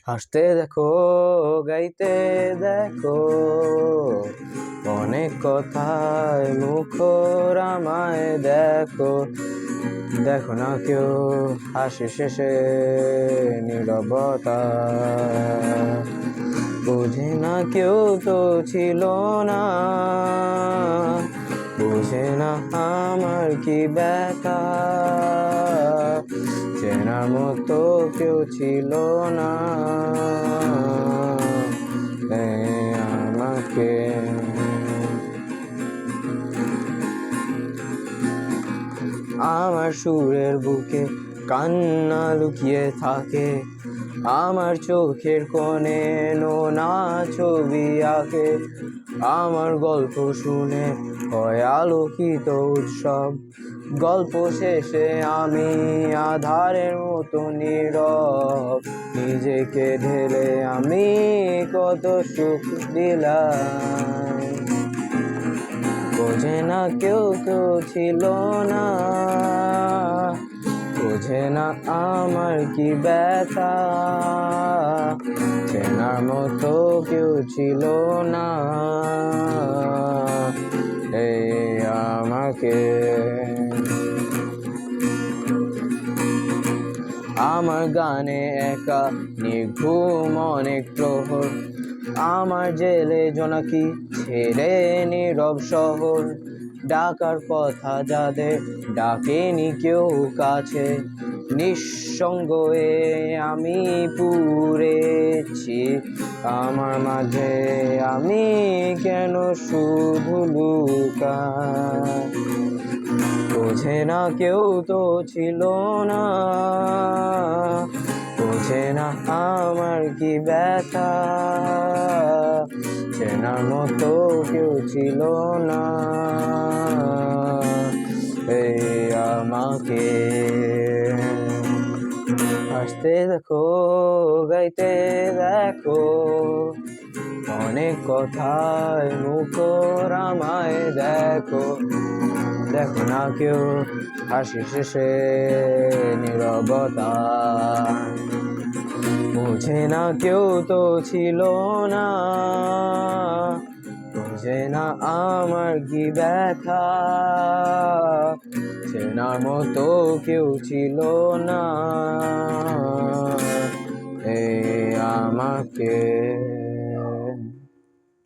হাসতে দেখো, গাইতে দেখো, অনেক কথায় মুখর আমায় দেখো। দেখো না কেউ হাসি শেষে নীরবতা, বুঝে না কেউ তো ছিল না, বুঝে না আমার কি ব্যথা, চেনার মতো কেউ ছিল না আমাকে। আমার সুরের বুকে কান্না লুকিয়ে থাকে, আমার চোখের কোণে নোনা ছবি আঁকে। আমার গল্প শুনে হয় আলোকিত উৎসব, গল্প শেষে আমি আধারের মতো নীরব। নিজেকে ঢেলে আমি কত সুখ দিলাম, বোঝে না কেউ তো ছিল না, বোঝে না আমার কি ব্যথা, চেনার মতো কেউ ছিল না এই আমাকে। আমার গানে একা নিঘুম অনেক প্রহর, আমার জেলে জোনাকি ছেড়ে নীরব শহর। ডাকার কথা যাদের ডাকেনি কেউ কাছে, নিঃসঙ্গ আমি পুড়েছি। আমার মাঝে আমি কেন শুধু লুকাই, বোঝে না কেউ তো ছিল না, বোঝে না আমার কি ব্যথা, চেনার মতো কেউ ছিল না এই আমাকে। হাসতে দেখো, গাইতে দেখো, অনেক কথায় মুখর আমায় দেখো। দেখো না কেউ হাসি শেষে নীরবতা, বুঝে না কেউ তো ছিল না, বুঝে না আমার কি ব্যথা, চেনার মতো কেউ ছিল না এই আমাকে।